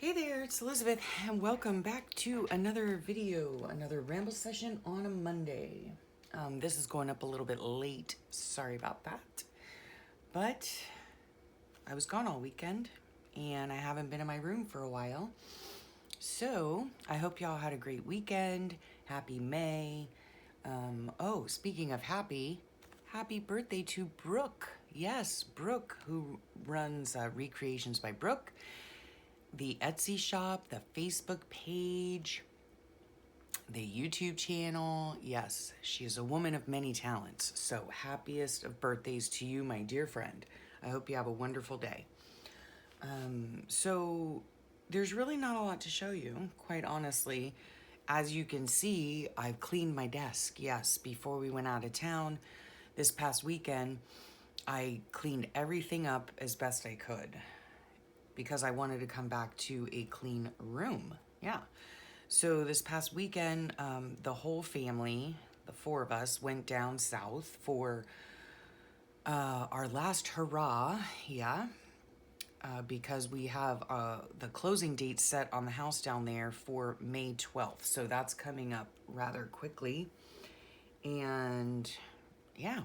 Hey there, it's Elizabeth, and welcome back to another video, another ramble session on a Monday. This is going up a little bit late, sorry about that. But I was gone all weekend, and I haven't been in my room for a while. So, I hope y'all had a great weekend. Happy May. Oh, speaking of happy birthday to Brooke. Yes, Brooke, who runs Recreations by Brooke, the Etsy shop, the Facebook page, the YouTube channel. Yes, she is a woman of many talents. So happiest of birthdays to you, my dear friend. I hope you have a wonderful day. So there's really not a lot to show you, quite honestly. As you can see, I've cleaned my desk. Yes, before we went out of town this past weekend, I cleaned everything up as best I could because I wanted to come back to a clean room. Yeah. So this past weekend, the whole family, the four of us, went down south for our last hurrah. Yeah. Because we have the closing date set on the house down there for May 12th. So that's coming up rather quickly. And yeah.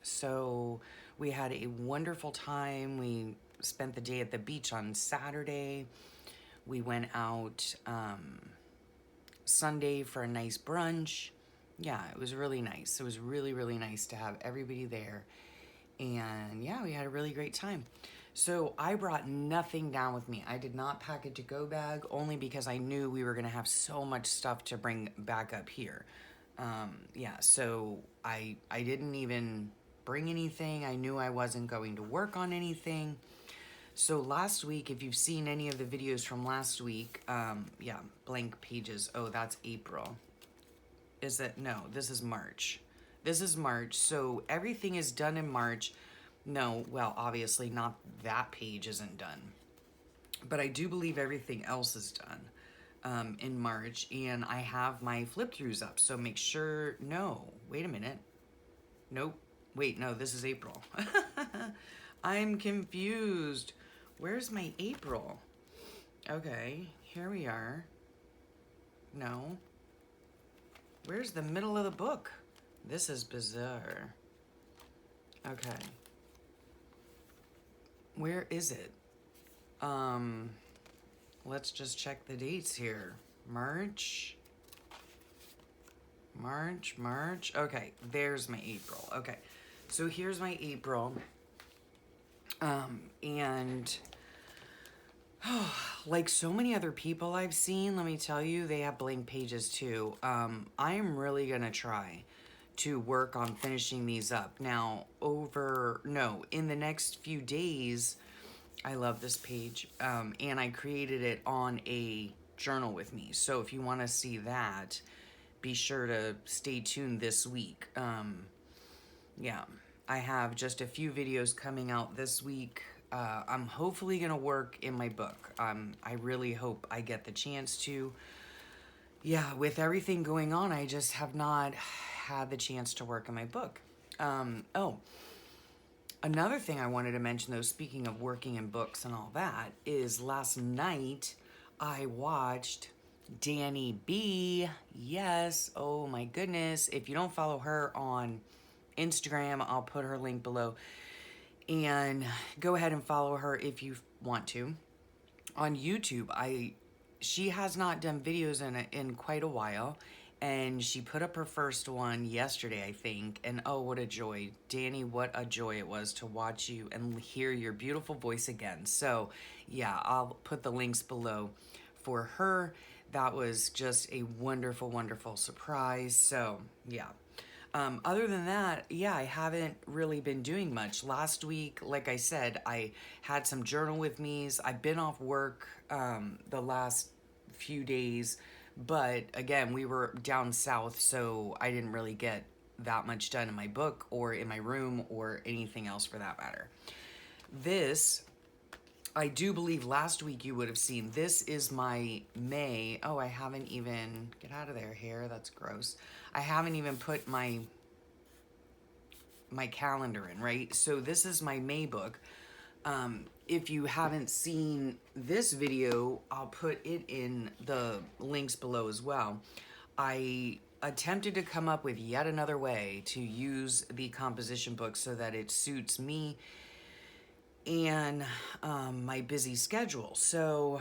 So we had a wonderful time. We spent the day at the beach on Saturday. We went out Sunday for a nice brunch. Yeah, it was really nice. It was really, really nice to have everybody there. And yeah, we had a really great time. So I brought nothing down with me. I did not pack a to-go bag only because I knew we were going to have so much stuff to bring back up here. Yeah, so I didn't even bring anything. I knew I wasn't going to work on anything. So last week, if you've seen any of the videos from last week, yeah, blank pages. Oh, that's April. Is it? No, this is March. This is March. So everything is done in March. No, well, obviously not that page isn't done. But I do believe everything else is done in March. And I have my flip throughs up. So make sure, no, wait a minute. Nope. Wait, no, this is April. I'm confused. Where's my April? Okay, here we are. No. Where's the middle of the book? This is bizarre. Okay. Where is it? Let's just check the dates here. March. Okay, there's my April. Okay, so here's my April. And like so many other people I've seen, let me tell you, they have blank pages too. I'm really gonna try to work on finishing these up. Now, in the next few days, I love this page, and I created it on a journal with me. So if you want to see that, be sure to stay tuned this week. Yeah, I have just a few videos coming out this week. I'm hopefully going to work in my book. I really hope I get the chance to. Yeah, with everything going on, I just have not had the chance to work in my book. Another thing I wanted to mention, though, speaking of working in books and all that, is last night I watched Danny B. Yes, oh my goodness. If you don't follow her on Instagram, I'll put her link below. And go ahead and follow her if you want to. On YouTube, she has not done videos in quite a while. And she put up her first one yesterday, I think. And oh, what a joy. Danny, what a joy it was to watch you and hear your beautiful voice again. So, yeah, I'll put the links below for her. That was just a wonderful, wonderful surprise. So, yeah. Other than that, yeah, I haven't really been doing much. Last week, like I said, I had some journal with me's. I've been off work the last few days. But again, we were down south, so I didn't really get that much done in my book or in my room or anything else for that matter. This, I do believe last week you would have seen. This is my May. Oh, I haven't even, get out of there, hair, that's gross. I haven't even put my calendar in, right? So this is my May book. If you haven't seen this video, I'll put it in the links below as well. I attempted to come up with yet another way to use the composition book so that it suits me and my busy schedule. So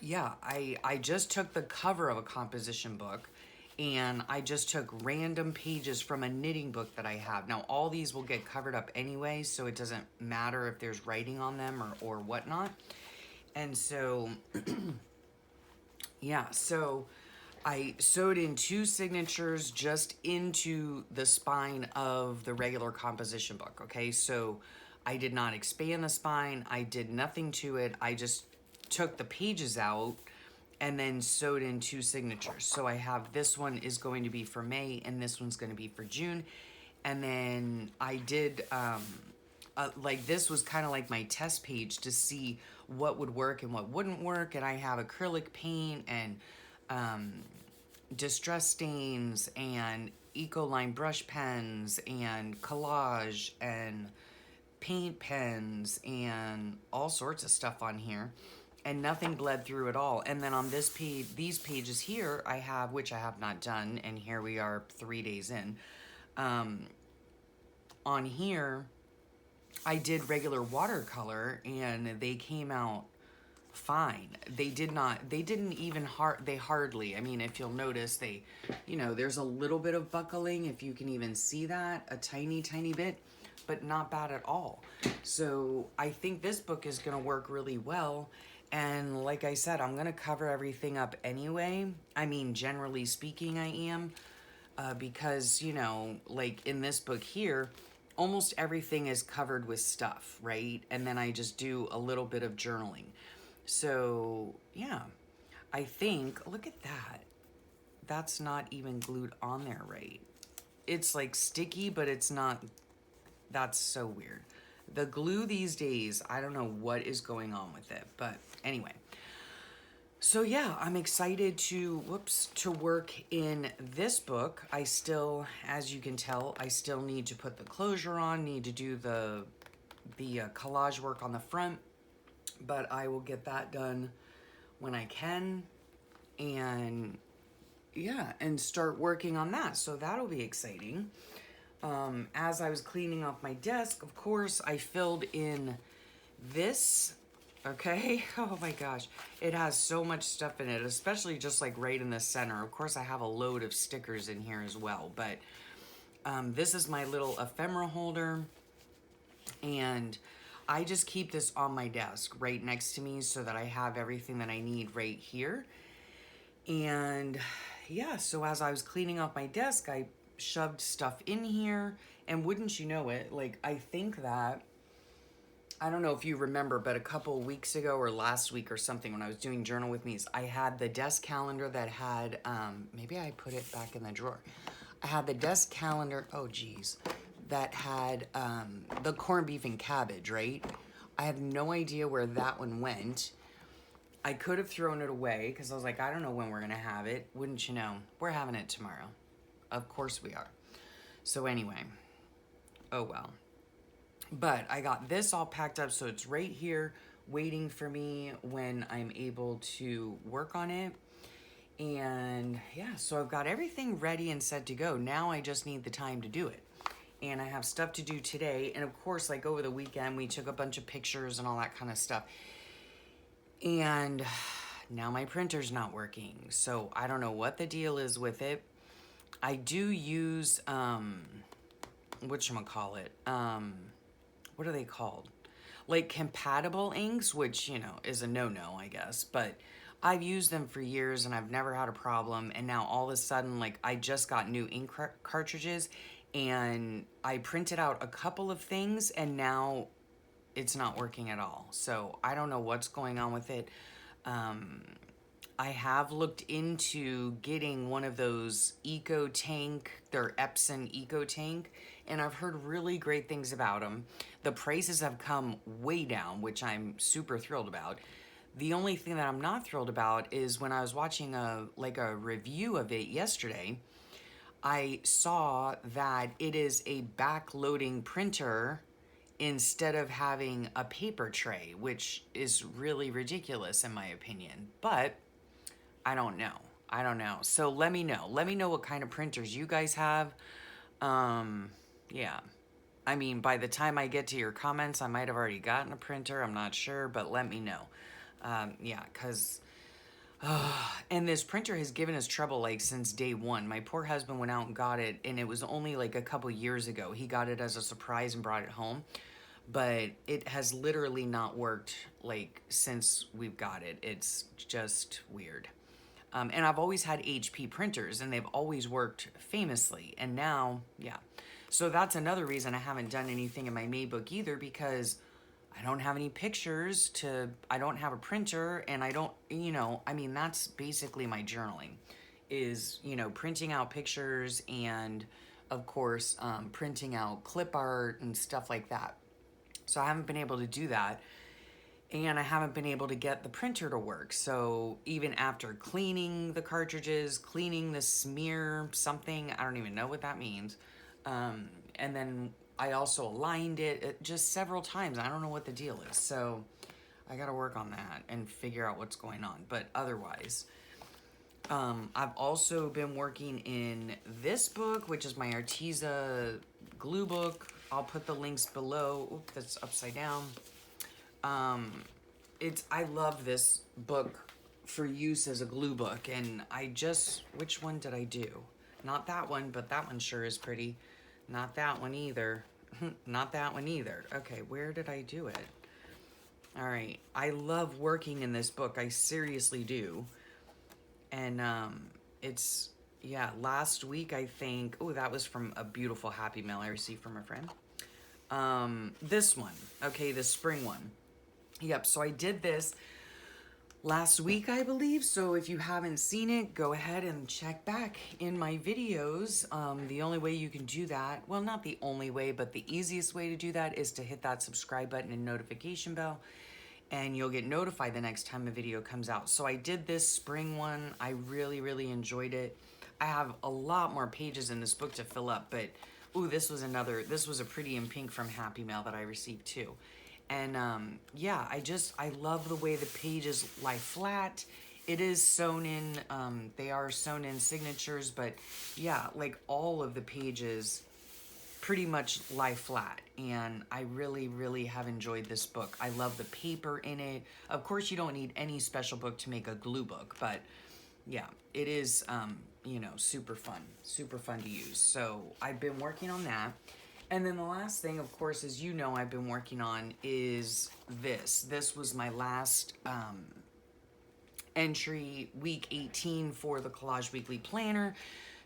yeah, I just took the cover of a composition book and I just took random pages from a knitting book that I have. Now, all these will get covered up anyway, so it doesn't matter if there's writing on them or whatnot. And so, yeah, so I sewed in 2 signatures just into the spine of the regular composition book, okay? So I did not expand the spine. I did nothing to it. I just took the pages out and then sewed in 2 signatures. So I have this one is going to be for May and this one's going to be for June. And then I did, like this was kind of like my test page to see what would work and what wouldn't work. And I have acrylic paint and distress stains and Ecoline brush pens and collage and paint pens and all sorts of stuff on here. And nothing bled through at all. And then on this page, these pages here, I have, which I have not done, and here we are 3 days in. On here, I did regular watercolor, and they came out fine. They didn't even hardly, I mean, if you'll notice, there's a little bit of buckling, if you can even see that, a tiny, tiny bit, but not bad at all. So I think this book is gonna work really well. And like I said, I'm going to cover everything up anyway. I mean, generally speaking, I am. Because, like in this book here, almost everything is covered with stuff, right? And then I just do a little bit of journaling. So, yeah. I think, look at that. That's not even glued on there right. It's like sticky, but it's not. That's so weird. The glue these days, I don't know what is going on with it, but anyway. So yeah, I'm excited to work in this book. I still, as you can tell, I still need to put the closure on, need to do the collage work on the front, but I will get that done when I can, and yeah, and start working on that. So that'll be exciting. As I was cleaning off my desk, of course, I filled in this, okay? Oh my gosh. It has so much stuff in it, especially just like right in the center. Of course, I have a load of stickers in here as well, but this is my little ephemera holder, and I just keep this on my desk right next to me so that I have everything that I need right here. And yeah, so as I was cleaning off my desk, I shoved stuff in here, and wouldn't you know it, like I think that, I don't know if you remember, but a couple of weeks ago or last week or something when I was doing Journal With Me's, I had the desk calendar that had, maybe I put it back in the drawer. I had the desk calendar, oh geez, that had the corned beef and cabbage, right? I have no idea where that one went. I could have thrown it away because I was like, I don't know when we're gonna have it. Wouldn't you know, we're having it tomorrow. Of course we are. So anyway, oh well. But I got this all packed up, so it's right here waiting for me when I'm able to work on it. And yeah, so I've got everything ready and set to go. Now I just need the time to do it. And I have stuff to do today. And of course, like over the weekend, we took a bunch of pictures and all that kind of stuff. And now my printer's not working. So I don't know what the deal is with it. I do use, whatchamacallit, what are they called? Like compatible inks, which, is a no-no, I guess. But I've used them for years and I've never had a problem. And now all of a sudden, like I just got new ink cartridges and I printed out a couple of things and now it's not working at all. So I don't know what's going on with it. I have looked into getting one of those Eco Tank, their Epson Eco Tank, and I've heard really great things about them. The prices have come way down, which I'm super thrilled about. The only thing that I'm not thrilled about is when I was watching a review of it yesterday, I saw that it is a backloading printer instead of having a paper tray, which is really ridiculous in my opinion. But I don't know. I don't know. So let me know. Let me know what kind of printers you guys have. Yeah. I mean, by the time I get to your comments, I might have already gotten a printer. I'm not sure, but let me know. Yeah, because... and this printer has given us trouble like since day one. My poor husband went out and got it, and it was only like a couple years ago. He got it as a surprise and brought it home. But it has literally not worked like since we've got it. It's just weird. And I've always had HP printers, and they've always worked famously. And now, yeah. So that's another reason I haven't done anything in my May book either, because I don't have any pictures I don't have a printer, and I don't, I mean, that's basically my journaling is, printing out pictures and, of course, printing out clip art and stuff like that. So I haven't been able to do that. And I haven't been able to get the printer to work. So even after cleaning the cartridges, cleaning the smear something, I don't even know what that means. And then I also aligned it just several times. I don't know what the deal is. So I got to work on that and figure out what's going on. But otherwise, I've also been working in this book, which is my Arteza glue book. I'll put the links below. Oop, that's upside down. I love this book for use as a glue book, and which one did I do? Not that one, but that one sure is pretty. Not that one either. Not that one either. Okay, where did I do it? All right, I love working in this book. I seriously do. And, yeah, last week, I think, that was from a beautiful Happy Mail I received from a friend. This one, okay, the spring one. Yep, so I did this last week, I believe. So if you haven't seen it, go ahead and check back in my videos. The only way you can do that, well, not the only way, but the easiest way to do that is to hit that subscribe button and notification bell, and you'll get notified the next time a video comes out. So I did this spring one. I really, really enjoyed it. I have a lot more pages in this book to fill up, but this was a Pretty in Pink from Happy Mail that I received too. And yeah, I love the way the pages lie flat. It is sewn in, they are sewn in signatures, but yeah, like all of the pages pretty much lie flat. And I really, really have enjoyed this book. I love the paper in it. Of course, you don't need any special book to make a glue book, but yeah, it is, super fun to use. So I've been working on that. And then the last thing, of course, as you know, I've been working on is this. This was my last entry, week 18 for the Collage Weekly Planner.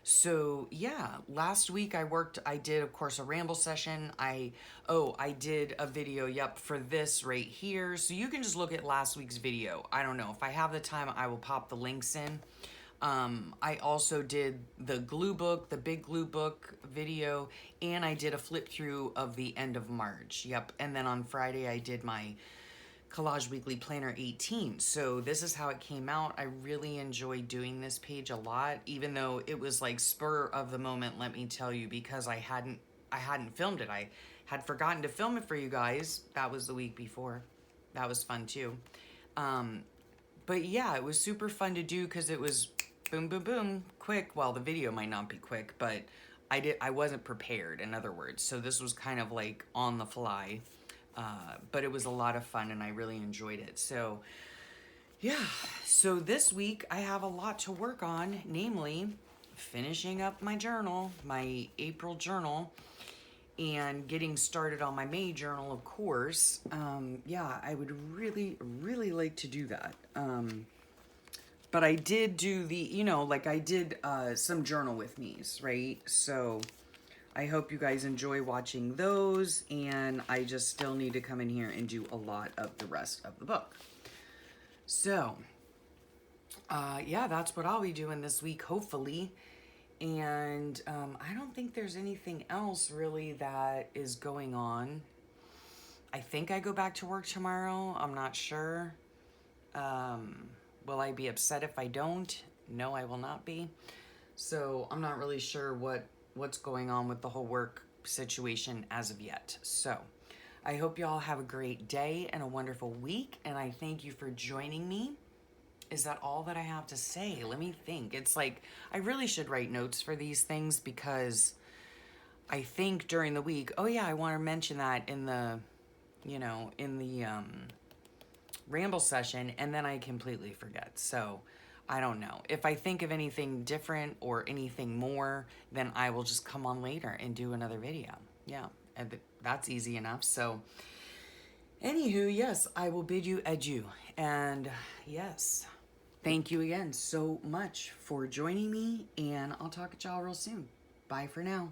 So yeah, last week I did, of course, a ramble session. I did a video, for this right here. So you can just look at last week's video. I don't know. If I have the time, I will pop the links in. I also did the glue book, the big glue book video, and I did a flip through of the end of March. Yep. And then on Friday, I did my Collage Weekly Planner 18. So this is how it came out. I really enjoyed doing this page a lot, even though it was like spur of the moment, let me tell you, because I hadn't filmed it. I had forgotten to film it for you guys. That was the week before. That was fun too. But yeah, it was super fun to do because it was boom, boom, boom, quick. Well, the video might not be quick, but I wasn't prepared, in other words. So this was kind of like on the fly, but it was a lot of fun and I really enjoyed it. So yeah, so this week I have a lot to work on, namely finishing up my journal, my April journal, and getting started on my May journal, of course. Yeah, I would really, really like to do that. But I did do I did some journal with me's, right? So I hope you guys enjoy watching those, and I just still need to come in here and do a lot of the rest of the book. So, yeah, that's what I'll be doing this week, hopefully. And I don't think there's anything else really that is going on. I think I go back to work tomorrow. I'm not sure. Will I be upset if I don't? No, I will not be. So I'm not really sure what's going on with the whole work situation as of yet. So I hope y'all have a great day and a wonderful week. And I thank you for joining me. Is that all that I have to say? Let me think. It's like, I really should write notes for these things because I think during the week, oh yeah, I want to mention that in the, in the ramble session, and then I completely forget. So I don't know. If I think of anything different or anything more, then I will just come on later and do another video. Yeah, and that's easy enough. So anywho, yes, I will bid you adieu. And yes, thank you again so much for joining me, and I'll talk to y'all real soon. Bye for now.